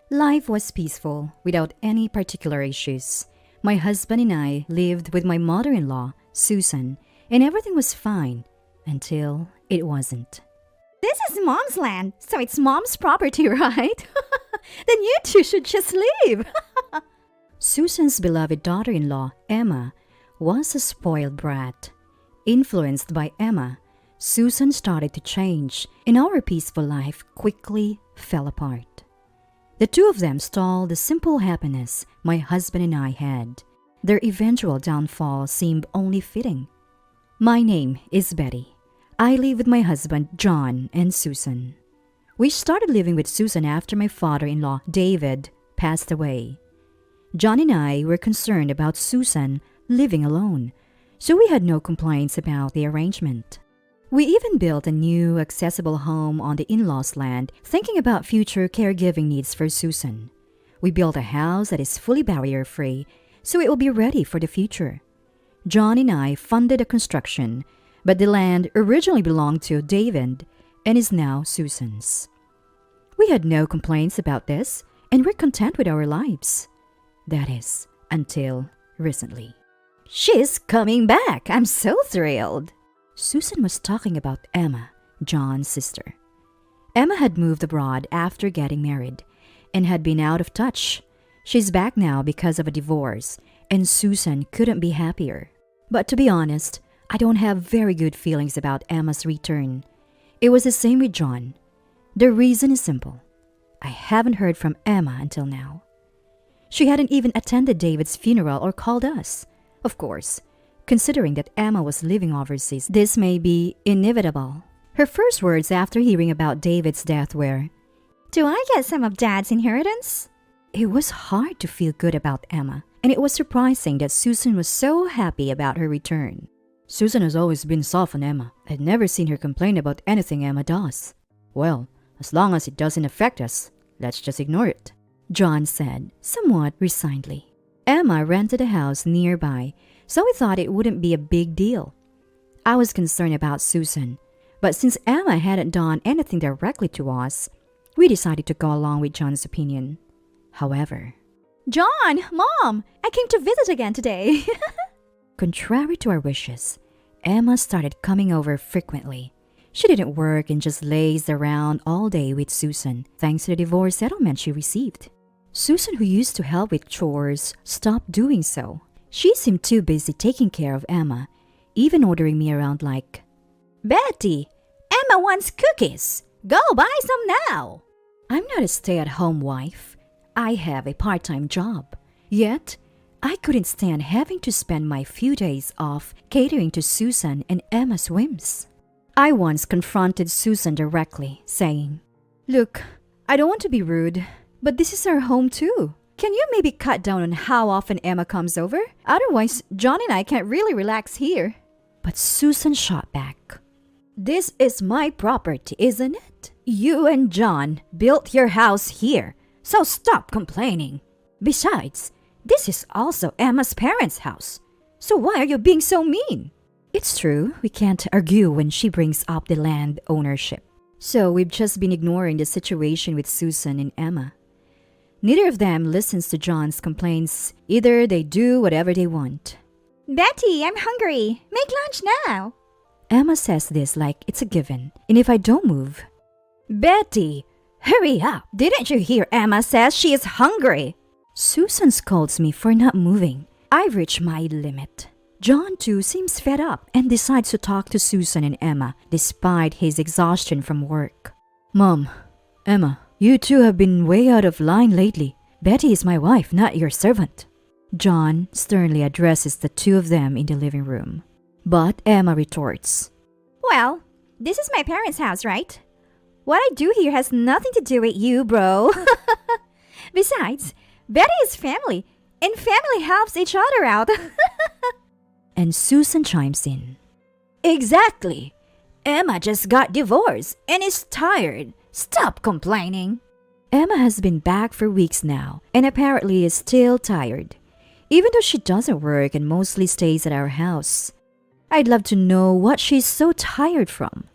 Life was peaceful, without any particular issues. My husband and I lived with my mother-in-law, Susan, and everything was fine until it wasn't. This is Mom's land, so it's Mom's property, right? Then you two should just leave. Susan's beloved daughter-in-law, Emma, was a spoiled brat. Influenced by Emma, Susan started to change, and our peaceful life quickly fell apart. The two of them stole the simple happiness my husband and I had. Their eventual downfall seemed only fitting. My name is Betty. I live with my husband, John, and Susan. We started living with Susan after my father-in-law, David, passed away. John and I were concerned about Susan living alone, so we had no complaints about the arrangement. We even built a new, accessible home on the in-laws' land, thinking about future caregiving needs for Susan. We built a house that is fully barrier-free, so it will be ready for the future. John and I funded the construction, but the land originally belonged to David and is now Susan's. We had no complaints about this, and we're content with our lives. That is, until recently. She's coming back. I'm so thrilled. Susan was talking about Emma, John's sister. Emma had moved abroad after getting married and had been out of touch. She's back now because of a divorce, and Susan couldn't be happier. But to be honest, I don't have very good feelings about Emma's return. It was the same with John. The reason is simple. I haven't heard from Emma until now. She hadn't even attended David's funeral or called us. Of course, considering that Emma was living overseas, this may be inevitable. Her first words after hearing about David's death were, "Do I get some of Dad's inheritance?" It was hard to feel good about Emma, and it was surprising that Susan was so happy about her return. Susan has always been soft on Emma. I'd never seen her complain about anything Emma does. Well, as long as it doesn't affect us, let's just ignore it, John said, somewhat resignedly. Emma rented a house nearby, so we thought it wouldn't be a big deal. I was concerned about Susan, but since Emma hadn't done anything directly to us, we decided to go along with John's opinion. However, John, Mom, I came to visit again today. contrary to our wishes, Emma started coming over frequently. She didn't work and just lazed around all day with Susan, thanks to the divorce settlement she received. Susan, who used to help with chores, stopped doing so. She seemed too busy taking care of Emma, even ordering me around like, "Betty, Emma wants cookies. Go buy some now." I'm not a stay-at-home wife. I have a part-time job. Yet, I couldn't stand having to spend my few days off catering to Susan and Emma's whims. I once confronted Susan directly, saying, "Look, I don't want to be rude, but this is our home too. Can you maybe cut down on how often Emma comes over? Otherwise, John and I can't really relax here." But Susan shot back, "This is my property, isn't it? You and John built your house here, so stop complaining. Besides, this is also Emma's parents' house, so why are you being so mean?" It's true, we can't argue when she brings up the land ownership. So we've just been ignoring the situation with Susan and Emma. Neither of them listens to John's complaints. Either they do whatever they want. "Betty, I'm hungry. Make lunch now." Emma says this like it's a given, and if I don't move, "Betty, hurry up. Didn't you hear Emma says she is hungry?" Susan scolds me for not moving. I've reached my limit. John, too, seems fed up and decides to talk to Susan and Emma despite his exhaustion from work. "Mom, Emma, you two have been way out of line lately. Betty is my wife, not your servant." John sternly addresses the two of them in the living room. But Emma retorts, "Well, this is my parents' house, right? What I do here has nothing to do with you, bro." Besides, Betty is family, and family helps each other out. And Susan chimes in, "Exactly. Emma just got divorced and is tired. Stop complaining." Emma has been back for weeks now and apparently is still tired, even though she doesn't work and mostly stays at our house. I'd love to know what she's so tired from.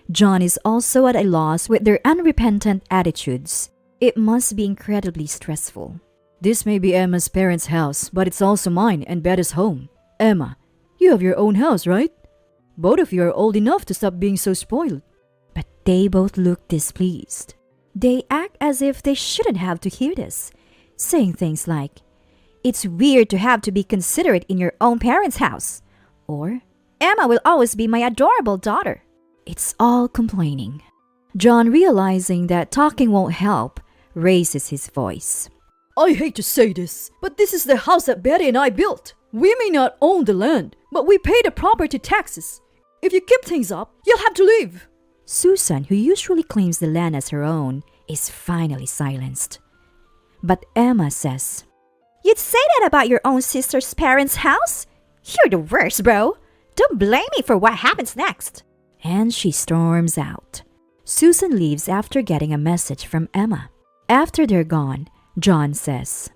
John is also at a loss with their unrepentant attitudes. It must be incredibly stressful. This may be Emma's parents' house, but it's also mine and Betty's home. Emma, you have your own house, right? Both of you are old enough to stop being so spoiled. But they both look displeased. They act as if they shouldn't have to hear this, saying things like, "It's weird to have to be considerate in your own parents' house." Or, "Emma will always be my adorable daughter." It's all complaining. John, realizing that talking won't help, raises his voice. I hate to say this, but this is the house that Betty and I built. We may not own the land, but we pay the property taxes. If you keep things up, you'll have to leave. Susan, who usually claims the land as her own, is finally silenced. But Emma says, "You'd say that about your own sister's parents' house? You're the worst, bro. Don't blame me for what happens next." And she storms out. Susan leaves after getting a message from Emma. After they're gone, John says,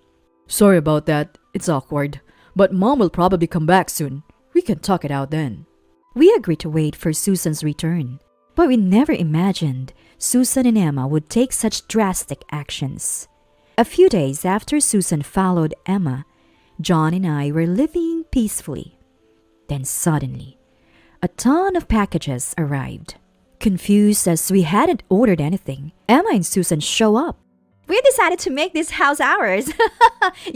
Sorry about that. It's awkward. But Mom will probably come back soon. We can talk it out then. We agree to wait for Susan's return. But we never imagined Susan and Emma would take such drastic actions. A few days after Susan followed Emma, John and I were living peacefully. Then suddenly, a ton of packages arrived. Confused as we hadn't ordered anything, Emma and Susan show up. "We decided to make this house ours.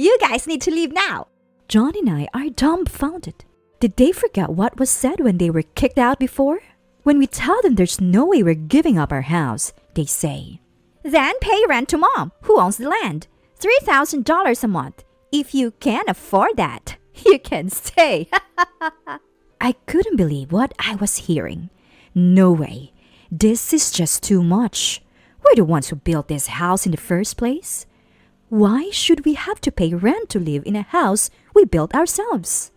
You guys need to leave now." John and I are dumbfounded. Did they forget what was said when they were kicked out before? When we tell them there's no way we're giving up our house, they say, "Then pay rent to Mom, who owns the land. $3,000 a month. If you can afford that, you can stay." I couldn't believe what I was hearing. No way. This is just too much. We're the ones who built this house in the first place. Why should we have to pay rent to live in a house we built ourselves?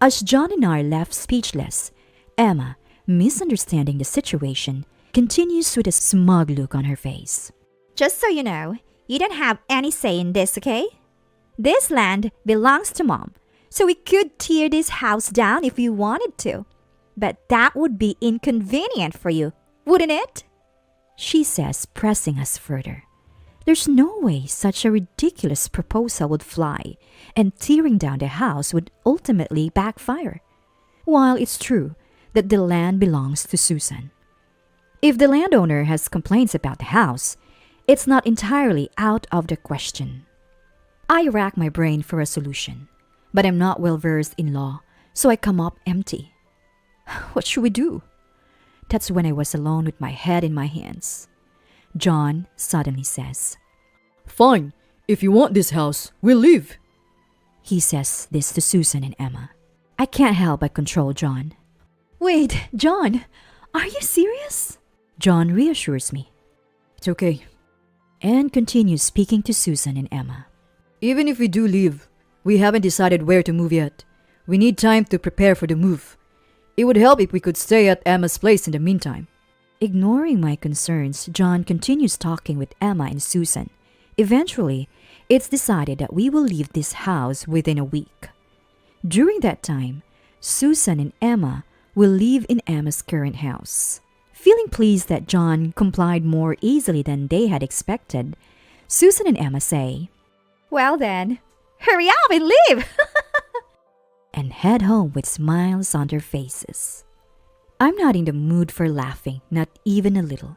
As John and I left speechless, Emma, misunderstanding the situation, continues with a smug look on her face. "Just so you know, you don't have any say in this, okay? This land belongs to Mom, so we could tear this house down if we wanted to. But that would be inconvenient for you, wouldn't it?" She says, pressing us further. There's no way such a ridiculous proposal would fly, and tearing down the house would ultimately backfire. While it's true that the land belongs to Susan. If the landowner has complaints about the house, it's not entirely out of the question. I rack my brain for a solution, but I'm not well versed in law, so I come up empty. What should we do? That's when I was alone with my head in my hands. John suddenly says, Fine, if you want this house, we'll leave. He says this to Susan and Emma. I can't help but control John. Wait, John, are you serious? John reassures me. It's okay. And continues speaking to Susan and Emma. Even if we do leave, we haven't decided where to move yet. We need time to prepare for the move. It would help if we could stay at Emma's place in the meantime. Ignoring my concerns, John continues talking with Emma and Susan. Eventually, it's decided that we will leave this house within a week. During that time, Susan and Emma will live in Emma's current house. Feeling pleased that John complied more easily than they had expected, Susan and Emma say, Well then, hurry up and leave! and head home with smiles on their faces. I'm not in the mood for laughing, not even a little.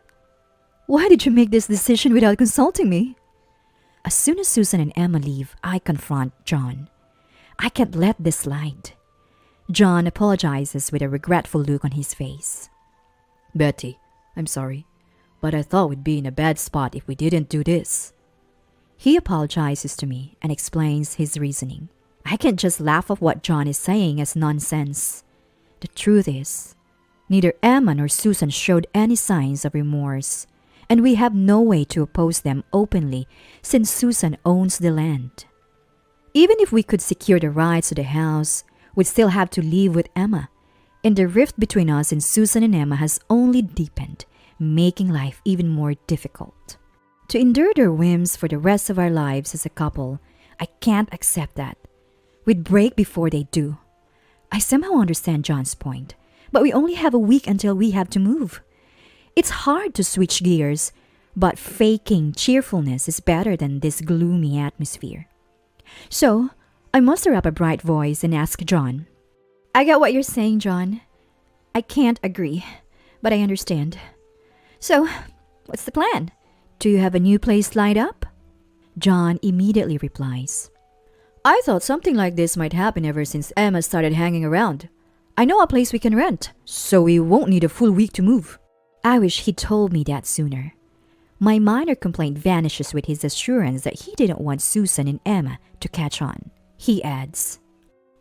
Why did you make this decision without consulting me? As soon as Susan and Emma leave, I confront John. I can't let this slide. John apologizes with a regretful look on his face. Betty, I'm sorry, but I thought we'd be in a bad spot if we didn't do this. He apologizes to me and explains his reasoning. I can't just laugh at what John is saying as nonsense. The truth is, neither Emma nor Susan showed any signs of remorse, and we have no way to oppose them openly since Susan owns the land. Even if we could secure the rights to the house, we'd still have to live with Emma, and the rift between us and Susan and Emma has only deepened, making life even more difficult. To endure their whims for the rest of our lives as a couple, I can't accept that. We'd break before they do. I somehow understand John's point, but we only have a week until we have to move. It's hard to switch gears But faking cheerfulness is better than this gloomy atmosphere. So, I muster up a bright voice and ask John, I get what you're saying, John. I can't agree, but I understand. So, what's the plan? do you have a new place lined up? John immediately replies, I thought something like this might happen ever since Emma started hanging around. I know a place we can rent, so we won't need a full week to move. I wish he'd told me that sooner. My minor complaint vanishes with his assurance that he didn't want Susan and Emma to catch on. He adds,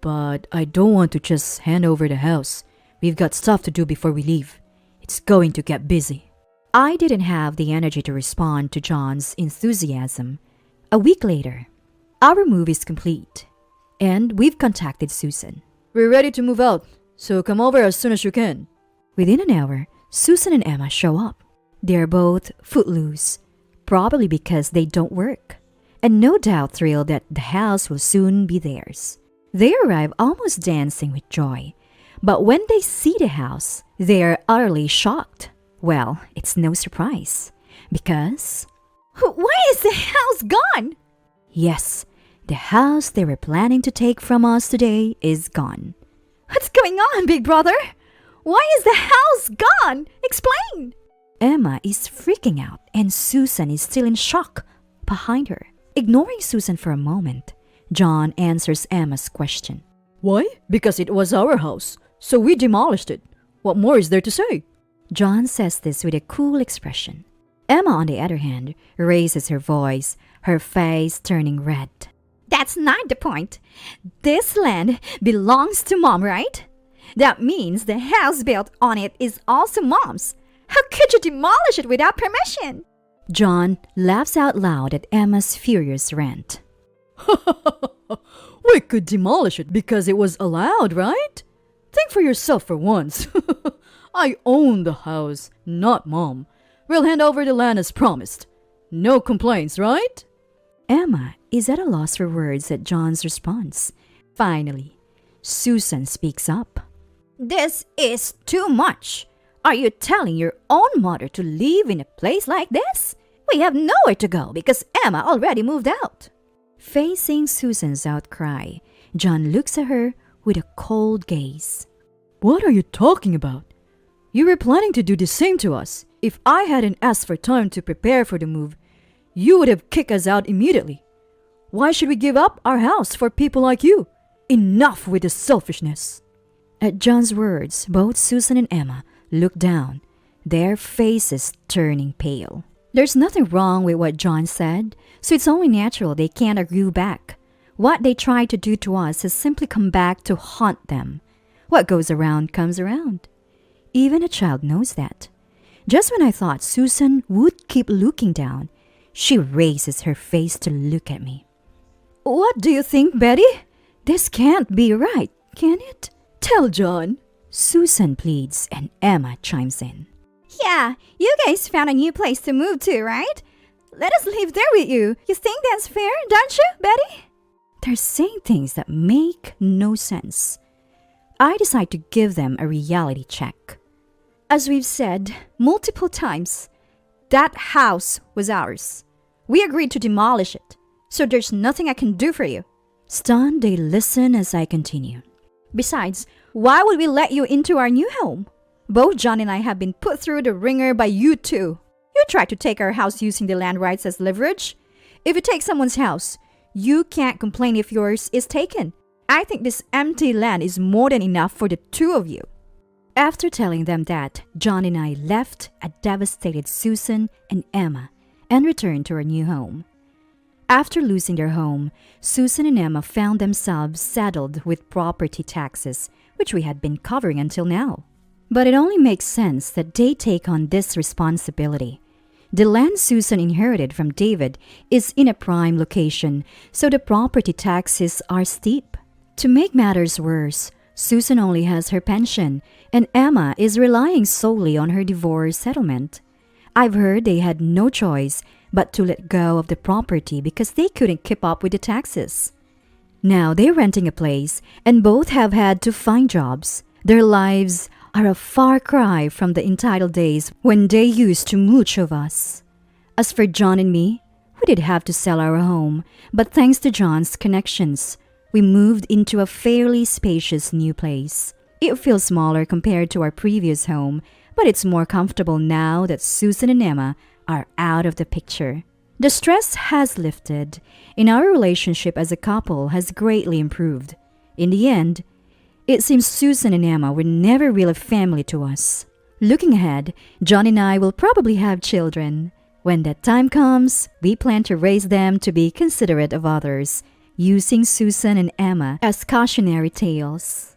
But I don't want to just hand over the house. We've got stuff to do before we leave. It's going to get busy. I didn't have the energy to respond to John's enthusiasm. A week later, our move is complete, and we've contacted Susan. We're ready to move out, so come over as soon as you can. Within an hour, Susan and Emma show up. They're both footloose, probably because they don't work, and no doubt thrilled that the house will soon be theirs. They arrive almost dancing with joy, but when they see the house, they're utterly shocked. Well, it's no surprise, because... Why is the house gone? Yes, the house they were planning to take from us today is gone. What's going on, big brother? Why is the house gone? Explain! Emma is freaking out and Susan is still in shock behind her. Ignoring Susan for a moment, John answers Emma's question. Why? Because it was our house, so we demolished it. What more is there to say? John says this with a cool expression. Emma, on the other hand, raises her voice, her face turning red. That's not the point. This land belongs to Mom, right? That means the house built on it is also Mom's. How could you demolish it without permission? John laughs out loud at Emma's furious rant. We could demolish it because it was allowed, right? Think for yourself for once. I own the house, not Mom. We'll hand over the land as promised. No complaints, right? Emma is at a loss for words at John's response. Finally, Susan speaks up. This is too much. Are you telling your own mother to live in a place like this? We have nowhere to go because Emma already moved out. Facing Susan's outcry, John looks at her with a cold gaze. What are you talking about? You were planning to do the same to us. If I hadn't asked for time to prepare for the move, you would have kicked us out immediately. Why should we give up our house for people like you? Enough with the selfishness. At John's words, both Susan and Emma look down, their faces turning pale. There's nothing wrong with what John said, so it's only natural they can't agree back. What they tried to do to us has simply come back to haunt them. What goes around comes around. Even a child knows that. Just when I thought Susan would keep looking down, she raises her face to look at me. What do you think, Betty? This can't be right, can it? Tell John. Susan pleads and Emma chimes in. Yeah, you guys found a new place to move to, right? Let us live there with you. You think that's fair, don't you, Betty? They're saying things that make no sense. I decide to give them a reality check. As we've said multiple times, that house was ours. We agreed to demolish it, so there's nothing I can do for you. Stunned, they listen as I continue. Besides, why would we let you into our new home? Both John and I have been put through the ringer by you two. You tried to take our house using the land rights as leverage. If you take someone's house, you can't complain if yours is taken. I think this empty land is more than enough for the two of you. After telling them that, John and I left a devastated Susan and Emma and returned to our new home. After losing their home, Susan and Emma found themselves saddled with property taxes, which we had been covering until now. But it only makes sense that they take on this responsibility. The land Susan inherited from David is in a prime location, so the property taxes are steep. To make matters worse, Susan only has her pension, and Emma is relying solely on her divorce settlement. I've heard they had no choice but to let go of the property because they couldn't keep up with the taxes. Now they're renting a place, and both have had to find jobs. Their lives are a far cry from the entitled days when they used to mooch of us. As for John and me, we did have to sell our home, but thanks to John's connections, we moved into a fairly spacious new place. It feels smaller compared to our previous home, but it's more comfortable now that Susan and Emma are out of the picture. The stress has lifted, and our relationship as a couple has greatly improved. In the end, it seems Susan and Emma were never really family to us. Looking ahead, John and I will probably have children. When that time comes, we plan to raise them to be considerate of others, using Susan and Emma as cautionary tales.